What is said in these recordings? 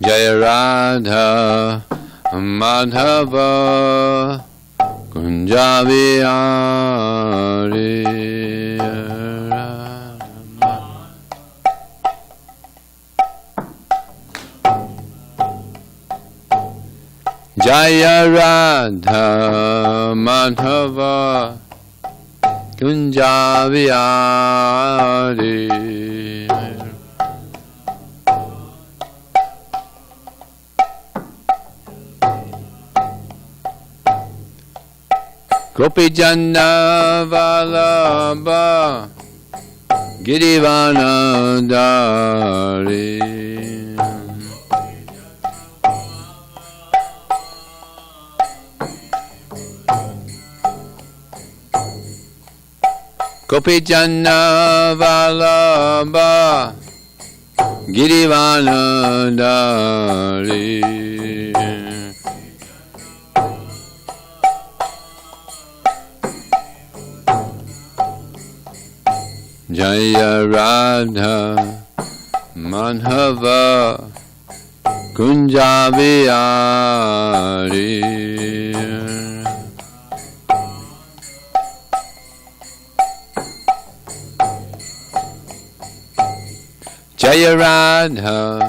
Jaya Radha Madhava Kunja Vihari Jaya Radha Madhava Kunja Vihari Gopi Jana Vallabha Girivanadari Gopi Jana Vallabha Girivanadari Jaya Radha Madhava Kunja Vihari Jaya Radha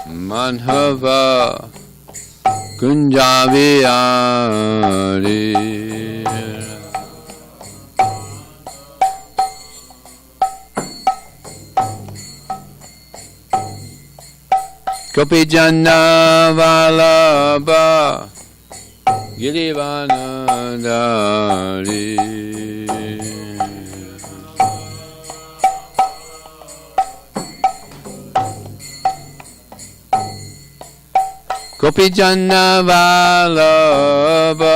Madhava Kunja Vihari Gopi Jana Vallabha Girivanadari Gopi Jana Vallabha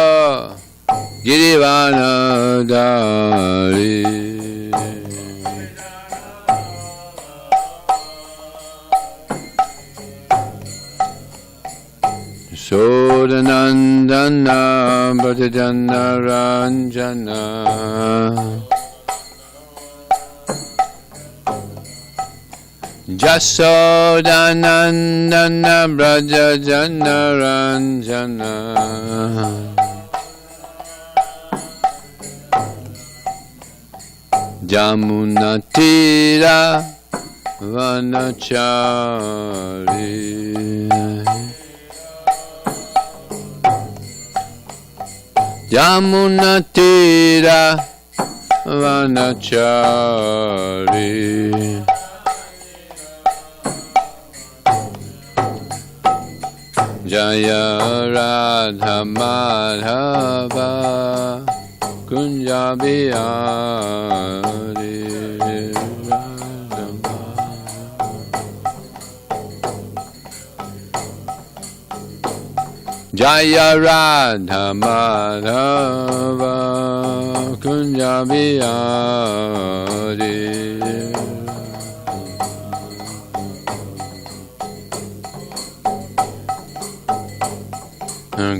Girivanadari Sodanandana Bhajana Ranjana Jasodanandana Brajajana Ranjana Jamunatira Vanachari Yamunatira Vanachari Jaya Radha Madhava Kunja Vihari Jaya Radha Madhava Kunja Vihari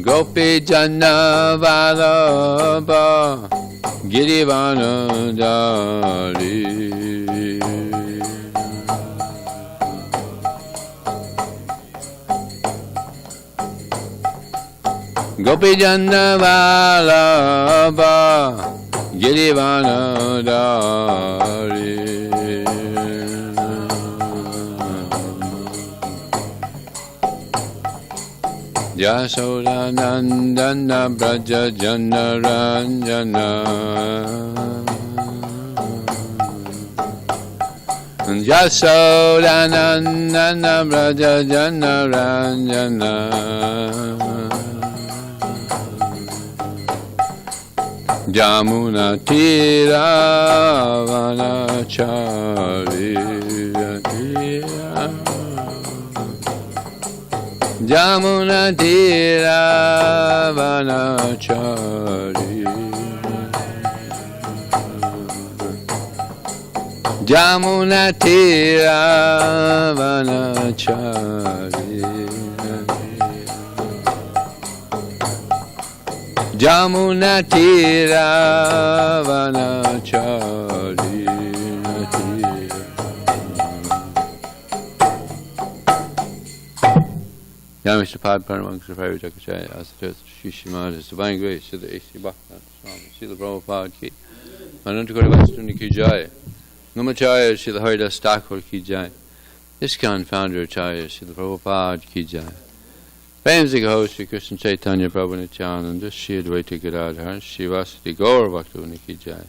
Gopi Jana Vallabha Girivanadari Gopi Jana Vallabha Girivanadari Jasodanandana Brajajana Ranjana Jasodanandana Brajajana Ranjana Jamunatira Vanachari Jamunatira Vanachari Jamunatira Vanachari Jamunatira Vanachari Yamishapad Paramangsa Parijakachaya Asatya Shishimad Divine Grace Srila A.C. Bhakta Swami Srila Prabhupada Ki Anantakoti Vastuni Ki Jai Namacharya Srila Haridas Thakur Ki Jai ISKCON Founder Acharya Srila Prabhupada Ki Jai Famous host Sri Krishna Chaitanya Prabhu Nityananda Shri Advaita Gadadhar Shri Vasudeva Gaur Bhaktivinoda Ki Jai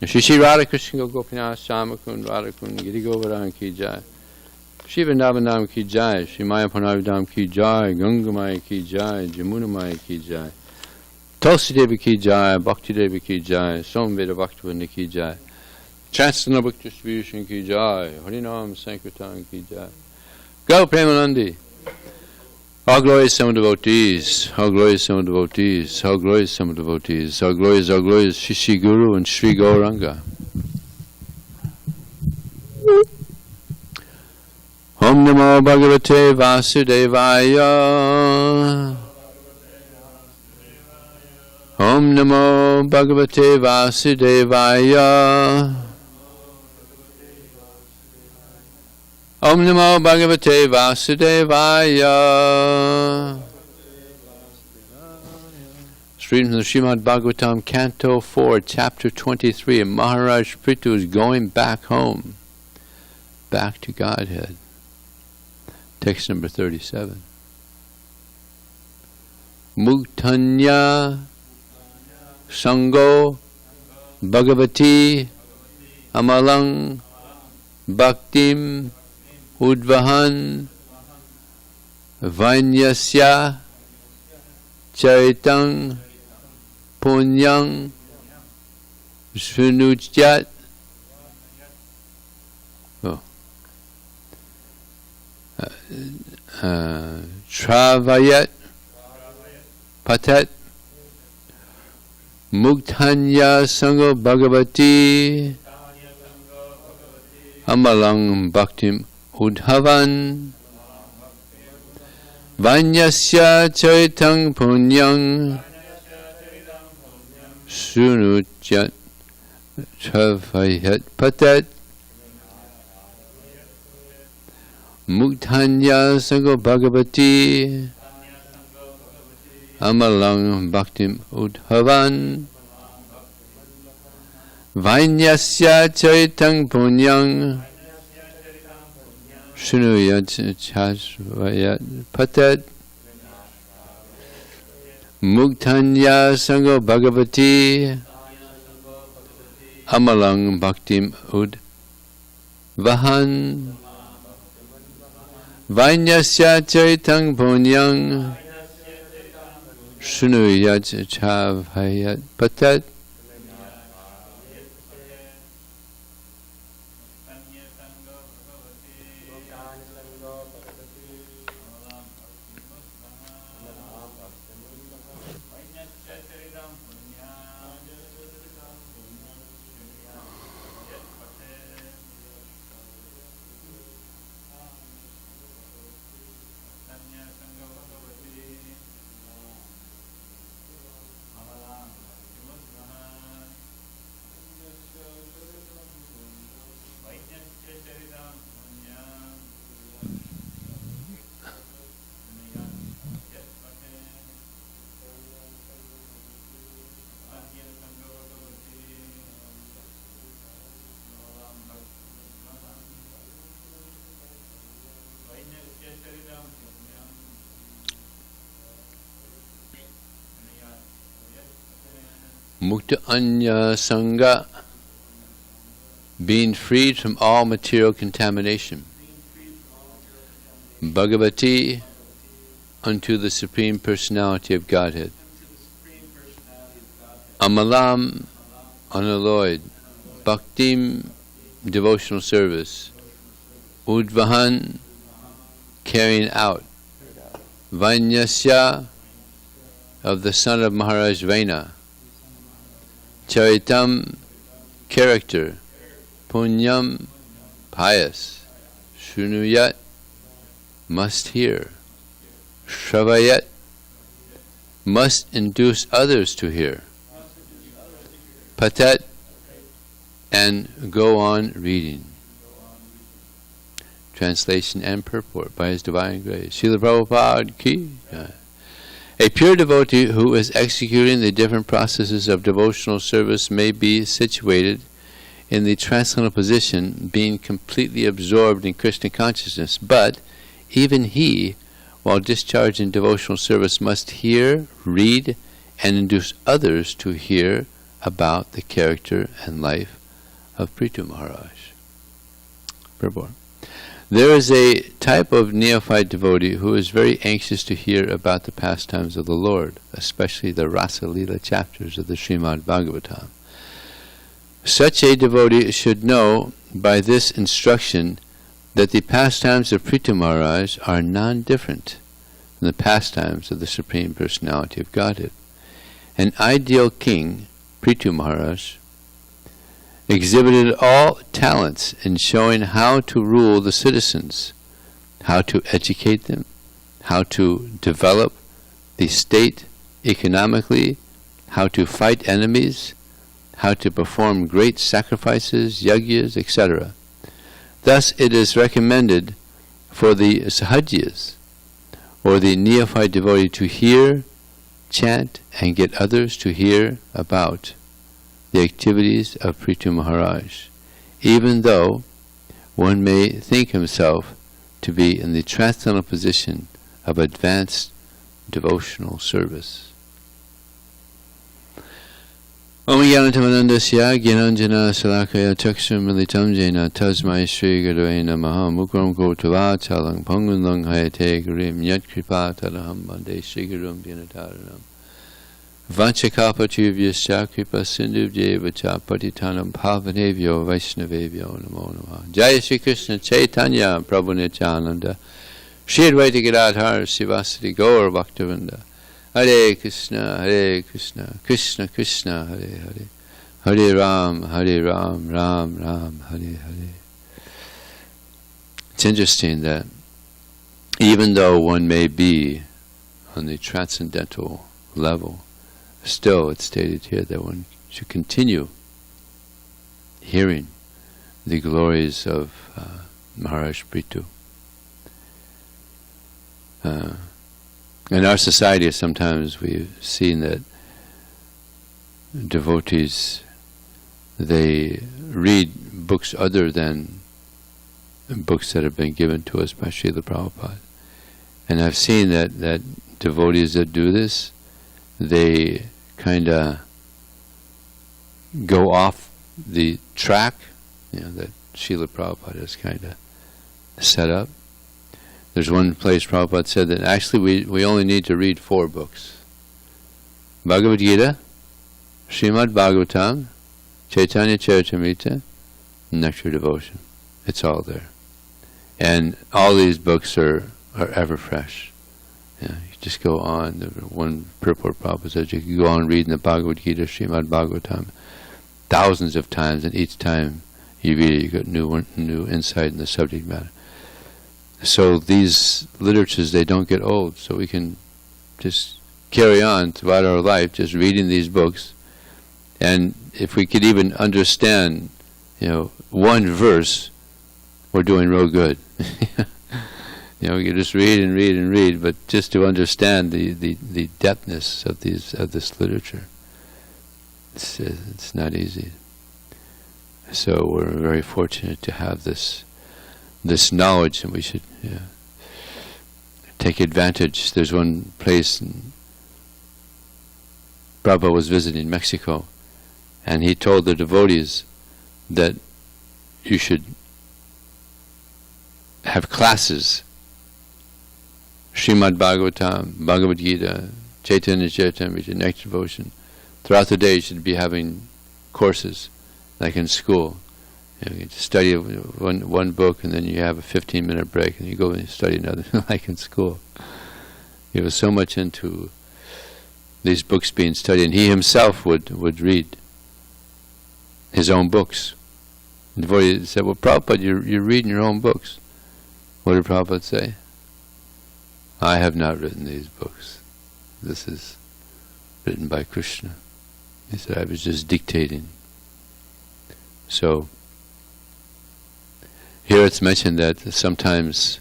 Shri Radha Krishna Gopinath Shamakund Radha Kund Giri Govardhan Ki Jai Shri Vrindavanam Ki Jai Shri Maya Purnavidam Ki Jai Ganga Maya Ki Jai Jamuna Maya Ki Jai Tulsi Devi Ki Jai Bhakti Devi Ki Jai Somveda Bhaktivinoda Ki Jai Chancellor Book Distribution Ki Jai Harinam Sankirtan Ki Jai Go Premanandi. How glorious some devotees, how glorious some devotees, how glorious some devotees, how glorious Shri Guru and Sri Gauranga. Om Namo Bhagavate Vasudevaya. Om Namo Bhagavate Vasudevaya. Om Namo Bhagavate Vasudevaya. Reading from the srimadbhagavatam, Canto 4, Chapter 23. Maharaj Prithu is going back home, back to Godhead. Text number 37. Muktanya Sango Bhagavati Amalang Bhaktim Udvahan Vainyasya Charitang Punyang Sunujyat Travayat Patat Muktanya Sangha Bhagavati Amalang Bhaktim Udhavan Vanyasya Charitang Punyang Sunujyat Travayat Patat Muktanya Sangha Bhagavati Amalang Bhaktim Udhavan Vainyasya Charitang Punyang Sunuyat Chasvayat Patat Muktanya Sangha Bhagavati Amalang Bhaktim Udvahan Vainyasya Charitang Punyang Sunuyat Chasvayat Patat Mukta Anya Sangha, being freed from all material contamination. Bhagavati, unto the Supreme Personality of Godhead. Amalam, unalloyed. Bhaktim, devotional service. Udvahan, carrying out. Vainyasya, of the son of Maharaj Vaina. Charitam, character. Punyam, pious. Shunuyat, must hear. Shravayat, must induce others to hear. Patat, and go on reading. translation and purport by His Divine Grace. Srila Prabhupada ki jai. A pure devotee who is executing the different processes of devotional service may be situated in the transcendental position, being completely absorbed in Krishna consciousness, but even he, while discharging devotional service, must hear, read, and induce others to hear about the character and life of Prithu Maharaj. Purport. There is a type of neophyte devotee who is very anxious to hear about the pastimes of the Lord, especially the Rasa Lila chapters of the Srimad Bhagavatam. Such a devotee should know by this instruction that the pastimes of Prithu Maharaj are non-different from the pastimes of the Supreme Personality of Godhead. An ideal king, Prithu Maharaj, exhibited all talents in showing how to rule the citizens, how to educate them, how to develop the state economically, how to fight enemies, how to perform great sacrifices, yagyas, etc. Thus it is recommended for the sahajiyas, or the neophyte devotee, to hear, chant, and get others to hear about the activities of Prithu Maharaj, even though one may think himself to be in the transcendental position of advanced devotional service. Om Jnanatamandasya Gyananjana Salakaya Chaksham Militam Jena Tasmai Shri Gurave Namaha Mukram Kotavachalang Pangunlang Hayate Gurim Yat Kripa Tadaham Bande Shri Gurum Dhinataranam Vanchakapatubhyascha Kripa Sindhubhyevacha Patitanam Pavanevyo Vaishnavevyo Namo Namaha. Jaya Shri Krishna Chaitanya Prabhu Nityananda Shri Advaita Gadadhar Sivasati Gaur Bhaktivinoda. Hare Krishna, Krishna Krishna, Hare Hare, Hare Ram, Ram Ram, Hare Hare. It's interesting that even though one may be on the transcendental level, still it's stated here that one should continue hearing the glories of Maharaj Prithu. In our society, sometimes we've seen that devotees, they read books other than books that have been given to us by Srila Prabhupada. And I've seen that devotees that do this, they kind of go off the track, that Srila Prabhupada has kind of set up. There's one place Prabhupada said that actually we only need to read 4 books. Bhagavad Gita, Srimad Bhagavatam, Chaitanya Charitamrita, Nectar Devotion. It's all there. And all these books are ever fresh. You just go on. One purport Prabhupada says you can go on reading the Bhagavad Gita, Srimad Bhagavatam, thousands of times, and each time you read it, you get new insight in the subject matter. So these literatures, they don't get old, so we can just carry on throughout our life just reading these books. And if we could even understand, one verse, we're doing real good. We can just read and read and read, but just to understand the depthness of this literature, it's not easy. So we're very fortunate to have this knowledge, and we should take advantage. There's one place, Prabhupada was visiting Mexico, and he told the devotees that you should have classes, Srimad Bhagavatam, Bhagavad Gita, Chaitanya Charitamrita, Nectar Devotion. Throughout the day you should be having courses, like in school. You study one book, and then you have a 15-minute break, and you go and study another, like in school. He was so much into these books being studied, and he himself would read his own books. And the devotee said, "Well, Prabhupada, you're reading your own books." What did Prabhupada say? "I have not written these books. This is written by Krishna." He said, "I was just dictating." So here it's mentioned that sometimes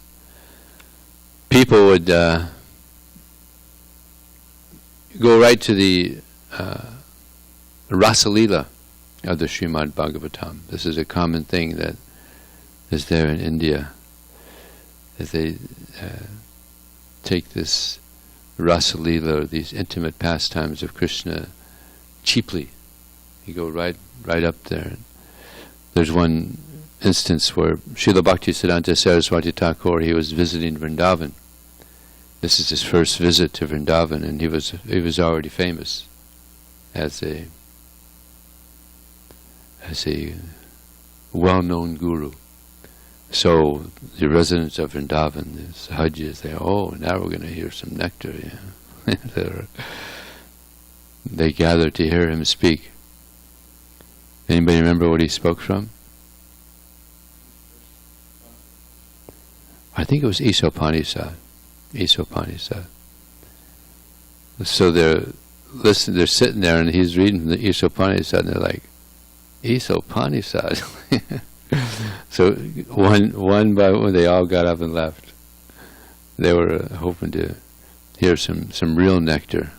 people would go right to the Rasalila of the Srimad Bhagavatam. This is a common thing that is there in India, that they take this Rasalila, or these intimate pastimes of Krishna, cheaply. You go right up there. There's one instance where Srila Bhaktisiddhanta Saraswati Thakur, he was visiting Vrindavan. This is his first visit to Vrindavan, and he was already famous as a well-known guru. So the residents of Vrindavan, the Sahajis, they, oh, now we're going to hear some nectar. Yeah. They gathered to hear him speak. Anybody remember what he spoke from? I think it was Isopanishad. So they're sitting there, and he's reading from the Isopanishad, and they're like, Isopanishad. So one by one, they all got up and left. They were hoping to hear some real nectar.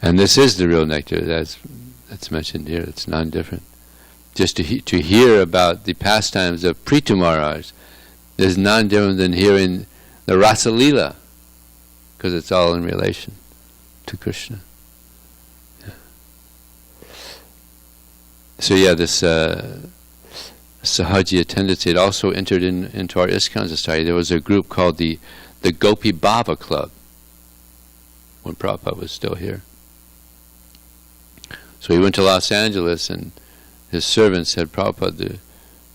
And this is the real nectar, that's mentioned here. It's non-different. Just to hear about the pastimes of Prithu Maharaj is non-different than hearing the Rasalila, because it's all in relation to Krishna. Yeah. So this Sahajiya tendency, it also entered into our ISKCON society. There was a group called the Gopi Baba Club when Prabhupada was still here. So he went to Los Angeles, and his servants said, Prabhupada,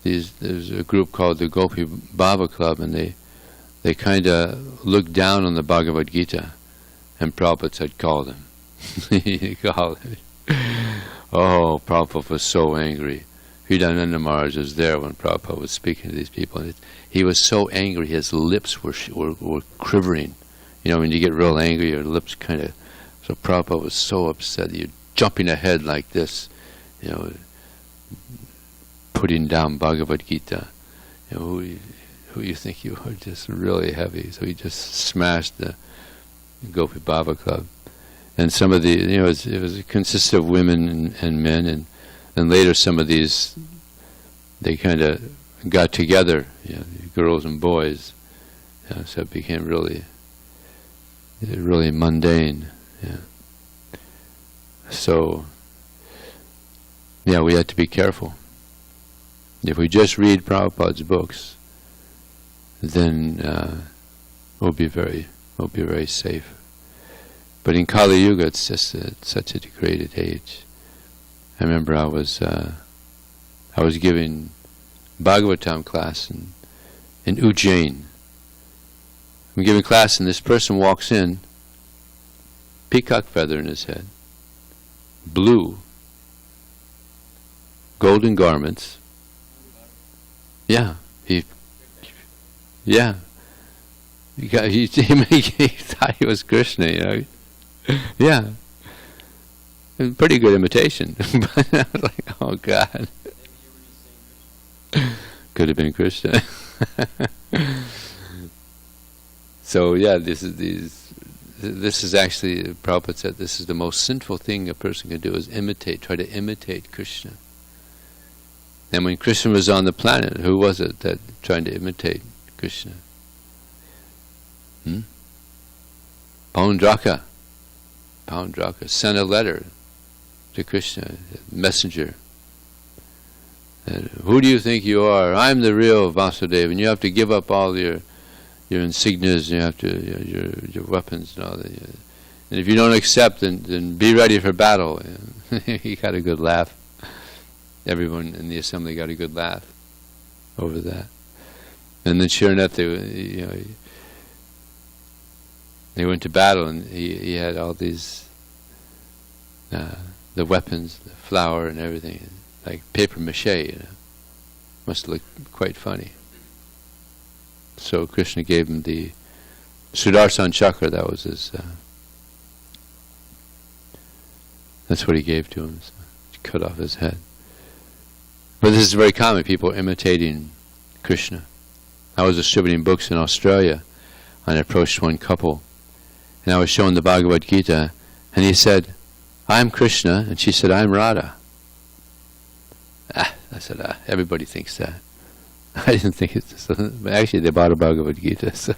there's a group called the Gopi Baba Club, and they kind of looked down on the Bhagavad Gita. And Prabhupada said, call them. He called them. Oh, Prabhupada was so angry. Hridayananda Maharaj was there when Prabhupada was speaking to these people. And he was so angry, his lips were quivering. You know, when you get real angry, your lips kind of... So Prabhupada was so upset. You're jumping ahead like this, you know, putting down Bhagavad Gita. You know, who you think you are, just really heavy. So he just smashed the Gopi Baba Club. And some of the, you know, it consisted of women and men, and later some of these, they kind of got together, you know, girls and boys. You know, so it became really mundane. Yeah. So, we had to be careful. If we just read Prabhupada's books, then we'll be very safe. But in Kali Yuga, it's just such a degraded age. I remember I was giving Bhagavatam class in Ujjain. I'm giving class, and this person walks in, peacock feather in his head, blue, golden garments. Yeah, he thought he was Krishna, you know. Yeah, pretty good imitation. But I was like, oh God, could have been Krishna. So this is actually, Prabhupada said, this is the most sinful thing a person can do, is try to imitate Krishna. And when Krishna was on the planet, who was it that tried to imitate Krishna? Paundraka sent a letter to Krishna, messenger. And, who do you think you are? I'm the real Vasudeva, and you have to give up all your insignias, you have to your weapons and all that. And if you don't accept, then be ready for battle. He got a good laugh. Everyone in the assembly got a good laugh over that. And then sure enough, they went to battle, and he had all these the weapons, the flour and everything, like paper mache. You know, must look quite funny. So Krishna gave him the Sudarshan Chakra. That was his. That's what he gave to him. So he cut off his head. But this is very common, people imitating Krishna. I was distributing books in Australia, and I approached one couple, and I was showing the Bhagavad Gita, and he said, "I'm Krishna," and she said, "I'm Radha." I said, everybody thinks that. I didn't think it's... But actually, they bought a Bhagavad Gita, so...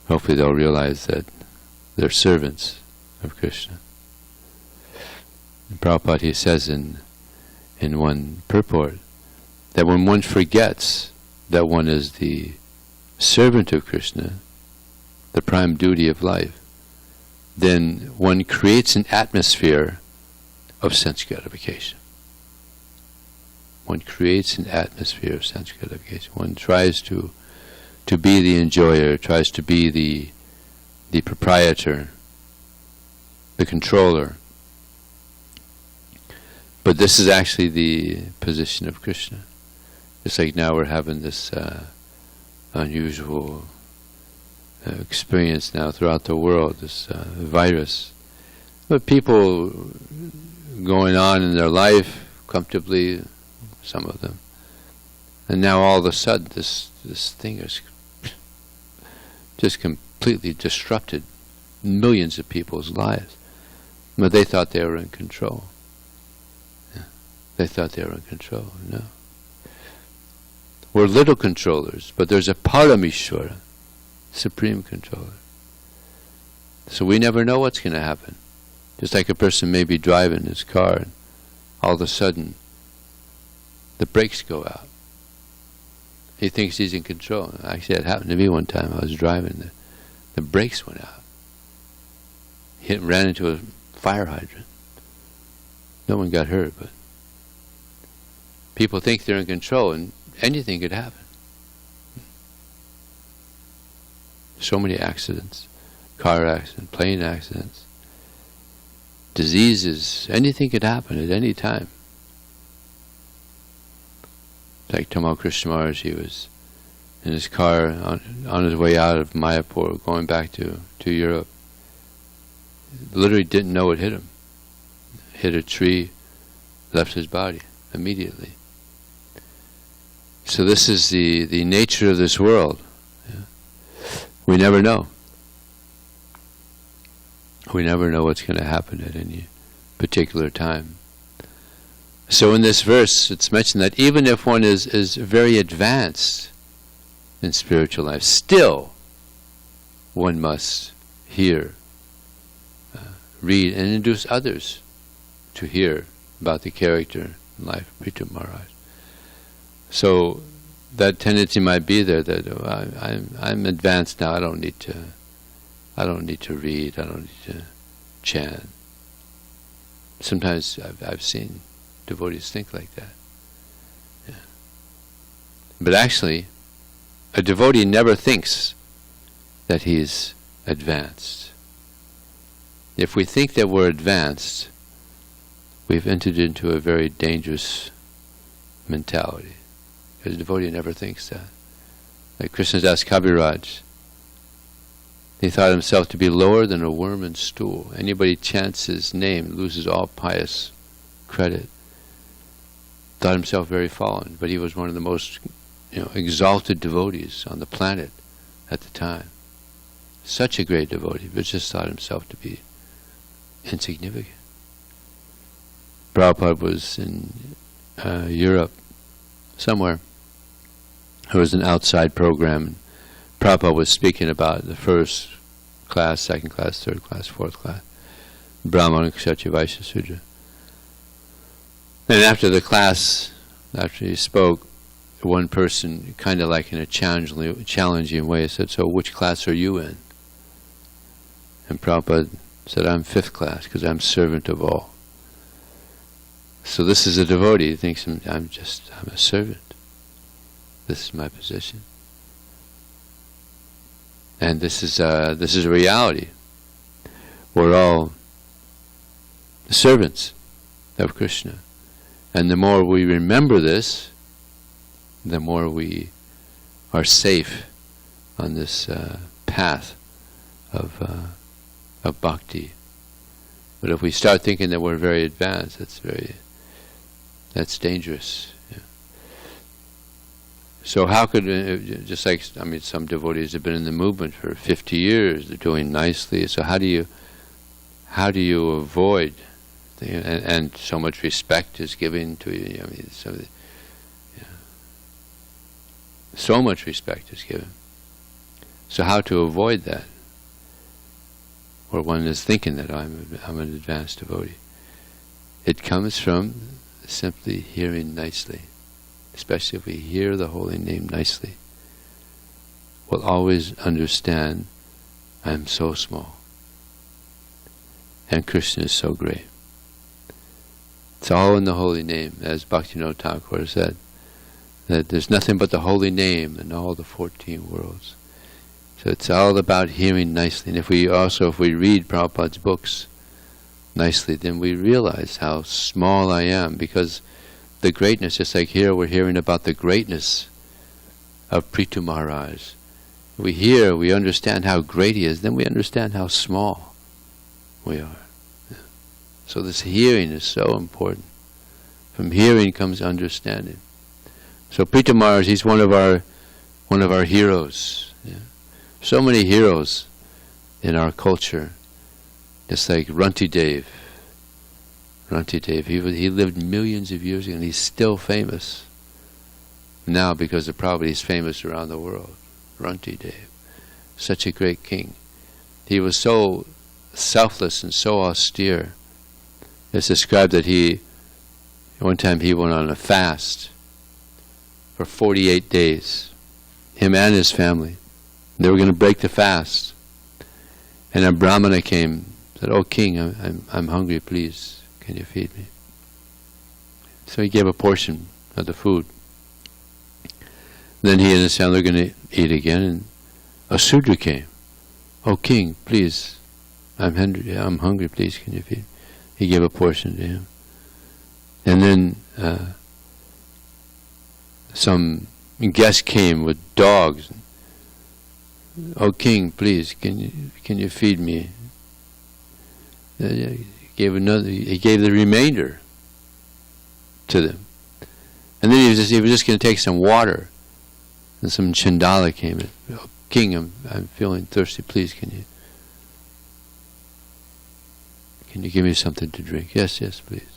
Hopefully they'll realize that they're servants of Krishna. And Prabhupada, he says in one purport, that when one forgets that one is the servant of Krishna, the prime duty of life, then one creates an atmosphere of sense gratification. One creates an atmosphere of sense gratification. One tries to be the enjoyer, tries to be the proprietor, the controller. But this is actually the position of Krishna. It's like now we're having this unusual experience now throughout the world, this virus. But people going on in their life comfortably, some of them. And now all of a sudden this thing is just completely disrupted millions of people's lives. But they thought they were in control. Yeah. They thought they were in control. No. We're little controllers, but there's a Parameshwara, supreme controller. So we never know what's going to happen. Just like a person may be driving his car and all of a sudden the brakes go out. He thinks he's in control. Actually, it happened to me one time. I was driving. The brakes went out. Ran into a fire hydrant. No one got hurt, but people think they're in control, and anything could happen. So many accidents. Car accidents, plane accidents, diseases. Anything could happen at any time. Like Tamal Krishna Maharaj, he was in his car on his way out of Mayapur, going back to Europe. Literally didn't know what hit him. Hit a tree, left his body immediately. So this is the nature of this world. Yeah. We never know. We never know what's going to happen at any particular time. So in this verse, it's mentioned that even if one is very advanced in spiritual life, still one must hear, read, and induce others to hear about the character and life of Prithu Maharaj. So that tendency might be there that I'm advanced now. I don't need to read. I don't need to chant. Sometimes I've seen devotees think like that. Yeah. But actually, a devotee never thinks that he's advanced. If we think that we're advanced, we've entered into a very dangerous mentality. Because a devotee never thinks that. Like Krishna Das Kaviraj, he thought himself to be lower than a worm in stool. Anybody chants his name loses all pious credit. Thought himself very fallen, but he was one of the most exalted devotees on the planet at the time. Such a great devotee, but just thought himself to be insignificant. Prabhupada was in Europe somewhere. There was an outside program, and Prabhupada was speaking about the first class, second class, third class, fourth class, Brahmana, Kshatriya, Vaishya, Sudra. And after the class, after he spoke, one person, kind of like in a challenging way, said, "So which class are you in?" And Prabhupada said, "I'm fifth class, because I'm servant of all." So this is a devotee. He thinks, I'm a servant. This is my position. And this is a reality. We're all servants of Krishna. And the more we remember this, the more we are safe on this path of bhakti But if we start thinking that we're very advanced, that's dangerous. Yeah. So how could, just like, some devotees have been in the movement for 50 years, they're doing nicely, so how do you avoid, and so much respect is given to you, so much respect is given. So how to avoid that? Or one is thinking that I'm an advanced devotee. It comes from simply hearing nicely. Especially if we hear the holy name nicely, we'll always understand I'm so small and Krishna is so great. It's all in the holy name, as Bhaktivinoda Thakur said, that there's nothing but the holy name in all the 14 worlds. So it's all about hearing nicely. And if we read Prabhupada's books nicely, then we realize how small I am, because the greatness, just like here we're hearing about the greatness of Prithu Maharaj. We understand how great he is, then we understand how small we are. Yeah. So this hearing is so important. From hearing comes understanding. So Prithu Maharaj, he's one of our heroes. Yeah. So many heroes in our culture. Just like Rantidev. He lived millions of years ago and he's still famous. Now because of Prabhupada, he's famous around the world. Rantidev. Such a great king. He was so selfless and so austere. It's described that one time he went on a fast for 48 days. Him and his family. They were going to break the fast. And a Brahmana came and said, "Oh king, I'm hungry, please. Can you feed me?" So he gave a portion of the food. Then he and his family were going to eat again, and a Sudra came. "Oh king, please, I'm hungry, please, can you feed me?" He gave a portion to him. And then some guest came with dogs. "Oh king, please, can you feed me?" He gave the remainder to them. And then he was just going to take some water. And some Chandala came in. "Oh, king, I'm feeling thirsty, please, can you give me something to drink?" Yes, please.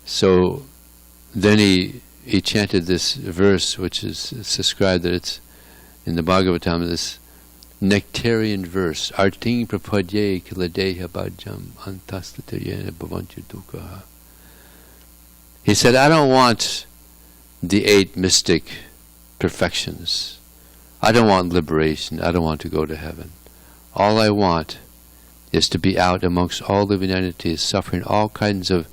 So then he chanted this verse, which is described that it's in the Bhagavatam, this nectarian verse. Arting prapadye kiladeha bhajam antastatayena bhavantu dukkha. He said, I don't want the 8 mystic perfections. I don't want liberation. I don't want to go to heaven. All I want is to be out amongst all living entities, suffering all kinds of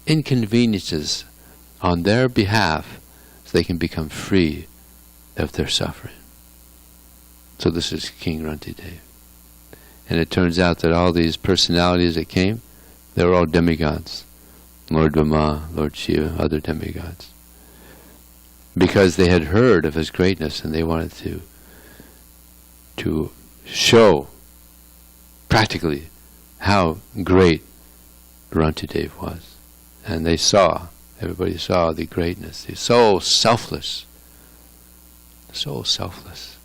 inconveniences on their behalf, so they can become free of their suffering. So this is King Rantidev. And it turns out that all these personalities that came, they were all demigods. Lord Brahma, Lord Shiva, other demigods. Because they had heard of his greatness and they wanted to show practically how great Rantidev was. And everybody saw the greatness. He's so selfless. So selfless.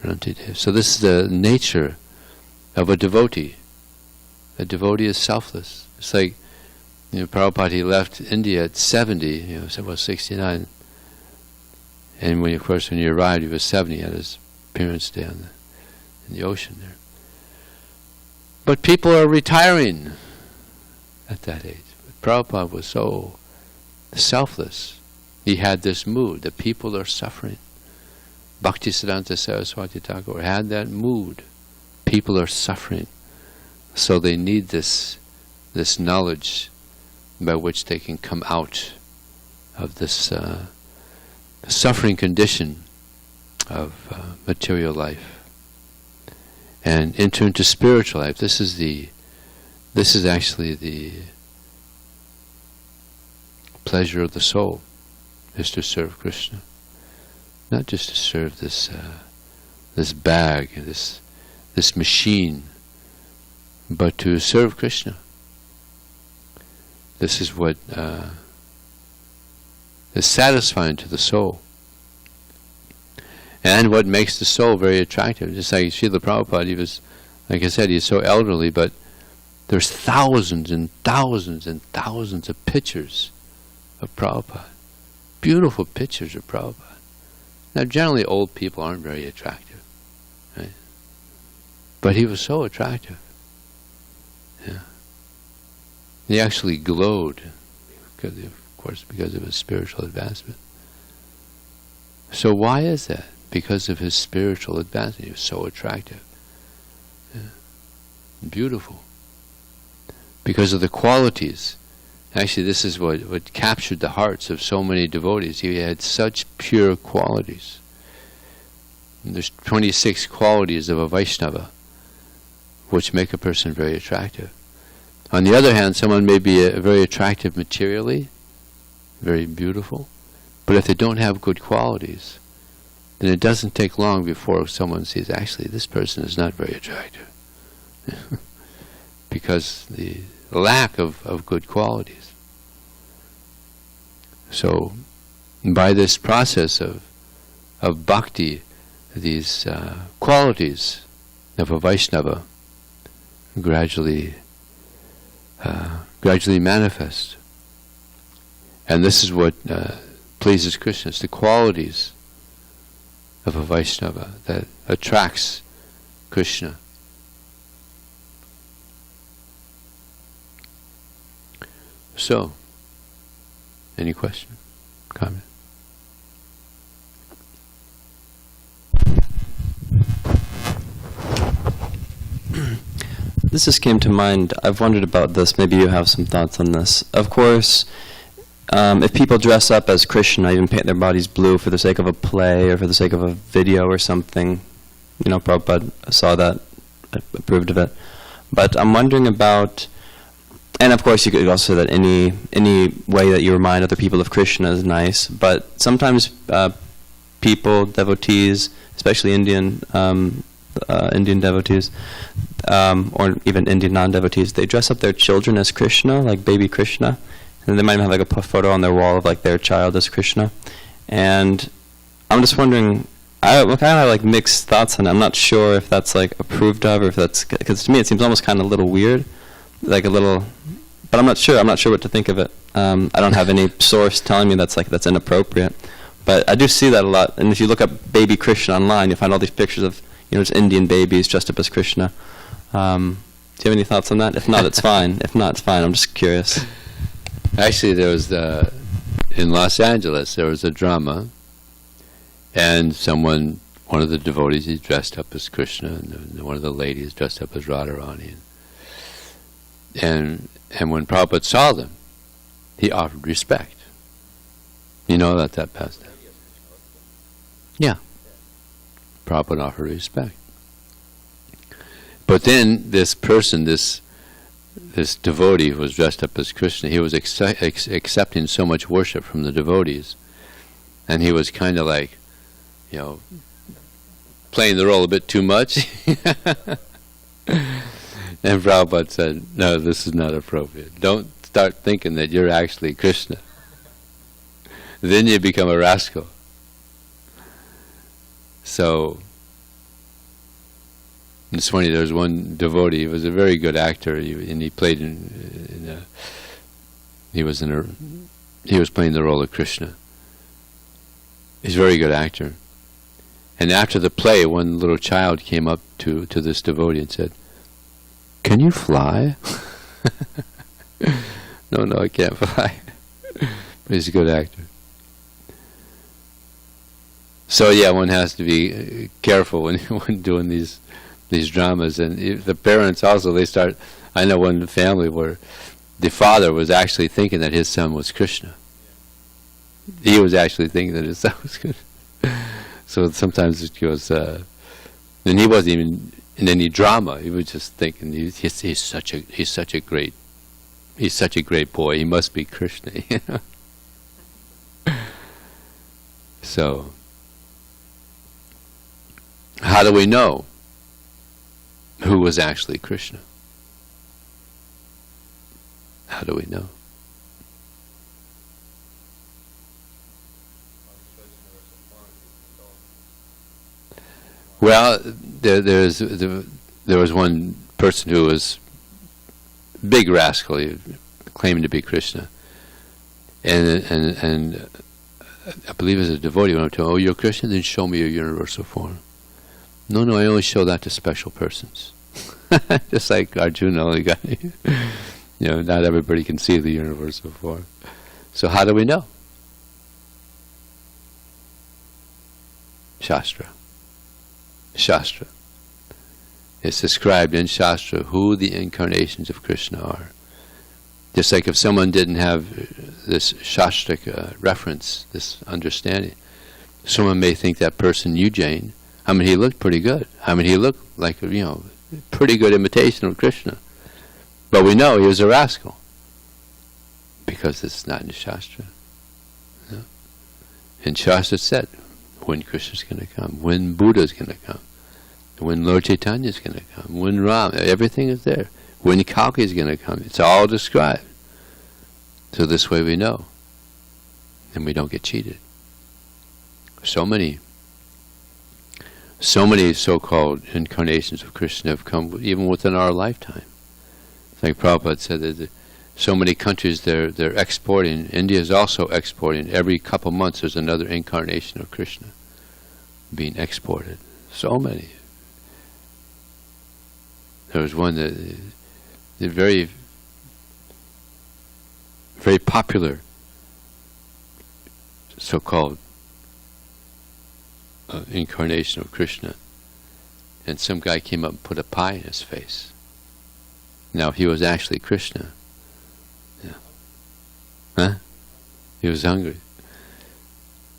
Rantidev. So this is the nature of a devotee. A devotee is selfless. It's like, Prabhupada, he left India at 70, so was 69. And when he arrived, he was 70, he had his parents' day in the ocean there. But people are retiring at that age. But Prabhupada was so selfless. He had this mood, the people are suffering. Bhaktisiddhanta Saraswati Thakur had that mood. People are suffering. So they need this knowledge by which they can come out of this suffering condition of material life and enter into spiritual life. This is actually the pleasure of the soul, is to serve Krishna, not just to serve this bag, this machine but to serve Krishna. This is what is satisfying to the soul. And what makes the soul very attractive. Just like Srila Prabhupada, he was, like I said, he's so elderly, but there's thousands and thousands and thousands of pictures of Prabhupada. Beautiful pictures of Prabhupada. Now generally old people aren't very attractive, right? But he was so attractive. Yeah. He actually glowed, because of his spiritual advancement. So why is that? Because of his spiritual advancement. He was so attractive. Yeah. Beautiful. Because of the qualities. Actually, this is what captured the hearts of so many devotees. He had such pure qualities. And there's 26 qualities of a Vaishnava which make a person very attractive. On the other hand, someone may be very attractive materially, very beautiful, but if they don't have good qualities, then it doesn't take long before someone sees, actually, this person is not very attractive. Because the lack of good qualities. So, by this process of bhakti, these qualities of a Vaishnava gradually manifest. And this is what pleases Krishna. It's the qualities of a Vaishnava that attracts Krishna. So, any question, comment? This just came to mind. I've wondered about this. Maybe you have some thoughts on this. Of course, if people dress up as Krishna, even paint their bodies blue for the sake of a play or for the sake of a video or something, Prabhupada saw that, approved of it. But I'm wondering about, and of course you could also say that any way that you remind other people of Krishna is nice, but sometimes people, devotees, especially Indian devotees, or even Indian non-devotees, they dress up their children as Krishna, like baby Krishna, and they might even have like a photo on their wall of like their child as Krishna. And I'm just wondering, I kind of have like mixed thoughts on it. I'm not sure if that's like approved of, or if that's, because to me it seems almost kind of a little weird, like a little, but I'm not sure what to think of it. I don't have any source telling me that's inappropriate, but I do see that a lot. And if you look up baby Krishna online, you'll find all these pictures of just Indian babies dressed up as Krishna. Do you have any thoughts on that? If not, it's fine. If not, it's fine. I'm just curious. Actually, there was in Los Angeles, there was a drama, and one of the devotees, he dressed up as Krishna, and one of the ladies dressed up as Radharani. And when Prabhupada saw them, he offered respect. You know that pastime? Yeah. Prabhupada offered respect. But then this person, this devotee who was dressed up as Krishna, he was accepting so much worship from the devotees, and he was kind of like, playing the role a bit too much. And Prabhupada said, no, this is not appropriate. Don't start thinking that you're actually Krishna. Then you become a rascal. So, it's funny, there was one devotee, he was a very good actor, and he played he was playing the role of Krishna. He's a very good actor. And after the play, one little child came up to this devotee and said, "Can you fly?" No, I can't fly. But he's a good actor. So yeah, one has to be careful when doing these dramas. And the parents also, I know one family where the father was actually thinking that his son was Krishna. He was actually thinking that his son was Krishna. So sometimes it goes, and he wasn't even in any drama. He was just thinking, he's such a great boy. He must be Krishna. So, how do we know who was actually Krishna? How do we know? Well, there was one person who was big rascal, he claiming to be Krishna, and I believe as a devotee went up to him, "Oh, you're Krishna? Then show me your universal form." No, I only show that to special persons. Just like Arjuna only got, not everybody can see the universal form. So how do we know? Shastra. It's described in Shastra who the incarnations of Krishna are. Just like if someone didn't have this Shastric reference, this understanding, someone may think that person Ujjain, he looked pretty good. He looked like a pretty good imitation of Krishna. But we know he was a rascal because it's not in the Shastra. In Shastra it said when Krishna's going to come, when Buddha's going to come, when Lord Chaitanya's going to come, when Ram, everything is there. When Kalki is going to come, it's all described. So this way we know, and we don't get cheated. So many so-called incarnations of Krishna have come even within our lifetime. Like Prabhupada said, that so many countries they're exporting. India is also exporting. Every couple months there's another incarnation of Krishna being exported. So many. There was one that very, very popular so-called incarnation of Krishna, and some guy came up and put a pie in his face. Now he was actually Krishna. He was hungry.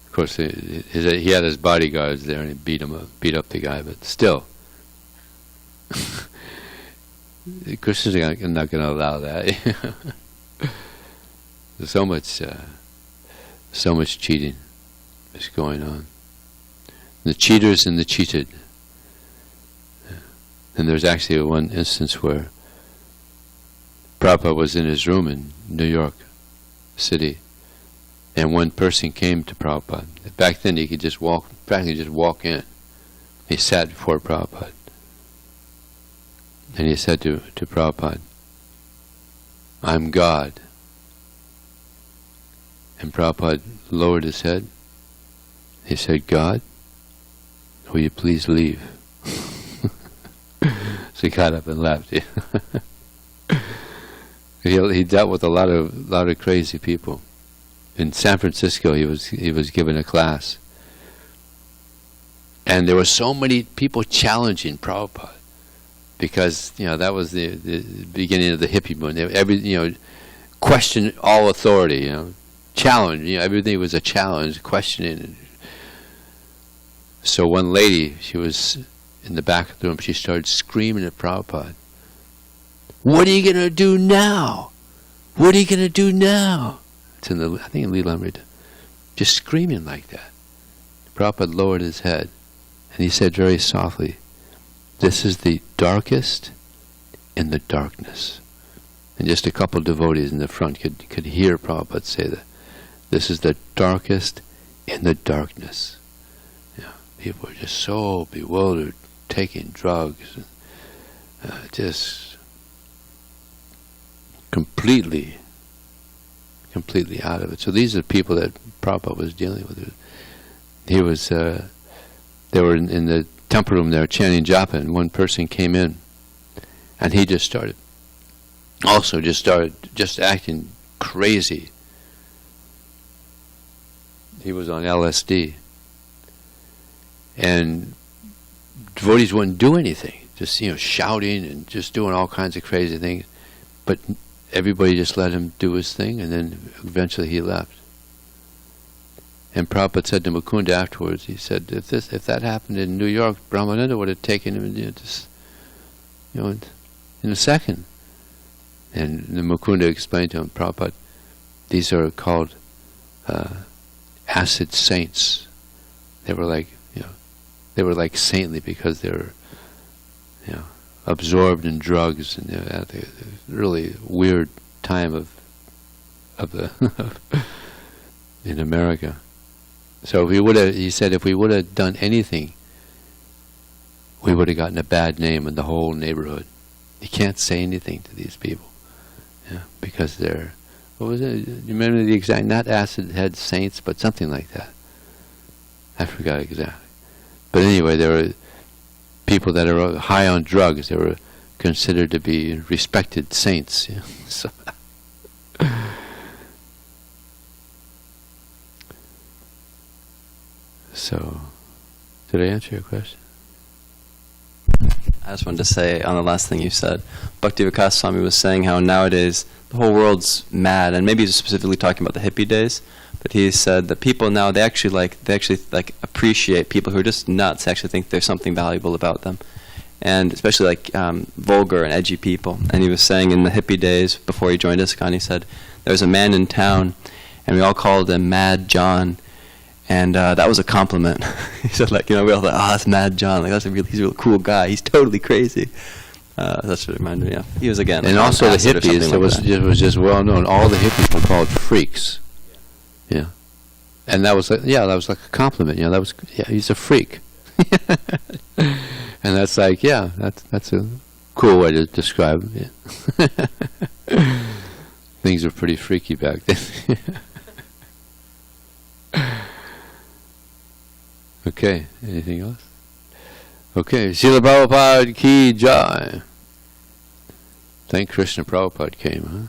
Of course, he had his bodyguards there, and he beat up the guy. But still, Krishna's not going to allow that. There's so much cheating is going on. The cheaters and the cheated. And there's actually one instance where Prabhupada was in his room in New York City, and one person came to Prabhupada. Back then he could just walk in. He sat before Prabhupada. And he said to Prabhupada, "I'm God." And Prabhupada lowered his head. He said, "God, will you please leave?" So he got up and left. He dealt with a lot of crazy people. In San Francisco, he was given a class, and there were so many people challenging Prabhupada, because that was the beginning of the hippie movement. Question all authority. Challenge. Everything was a challenge, questioning. So one lady, she was in the back of the room. She started screaming at Prabhupada. "What are you going to do now? What are you going to do now?" It's I think in Leelamrita. Just screaming like that. Prabhupada lowered his head, and he said very softly, "This is the darkest in the darkness." And just a couple of devotees in the front could hear Prabhupada say that. This is the darkest in the darkness. People were just so bewildered, taking drugs, just completely out of it. So these are the people that Prabhupada was dealing with. They were in the temple room there chanting japa, and one person came in, and he just started acting crazy. He was on LSD, and devotees wouldn't do anything, just shouting and just doing all kinds of crazy things, but everybody just let him do his thing, and then eventually he left. And Prabhupada said to Mukunda afterwards, he said, if that happened in New York, Brahmananda would have taken him in a second. And the Mukunda explained to him, Prabhupada, these are called acid saints. They were like saintly because they were absorbed in drugs, and they had really weird time of the in America. So if we would have, he said, if we would have done anything, we would have gotten a bad name in the whole neighborhood. You can't say anything to these people, because they're, what was it? You remember the exact, not acid head saints, but something like that. I forgot exactly. But anyway, there were people that are high on drugs. They were considered to be respected saints. So so, did I answer your question? I just wanted to say on the last thing you said, Bhakti Swami was saying how nowadays the whole world's mad, and maybe he's specifically talking about the hippie days, but he said that people now, they actually appreciate people who are just nuts, actually think there's something valuable about them. And especially like vulgar and edgy people. And he was saying in the hippie days, before he joined ISKCON, he said, there was a man in town, and we all called him Mad John. And that was a compliment. He said, like, we all thought, that's Mad John. Like, he's a really cool guy. He's totally crazy. That's what it reminded me of. He was, again, and also the hippies, it was just well known. All the hippies were called freaks. Yeah. And that was like, that was like a compliment. That was, he's a freak. And that's like, that's a cool way to describe him. Yeah. Things were pretty freaky back then. Okay, anything else? Okay, Srila Prabhupada ki jai. Thank Krishna Prabhupada came, huh?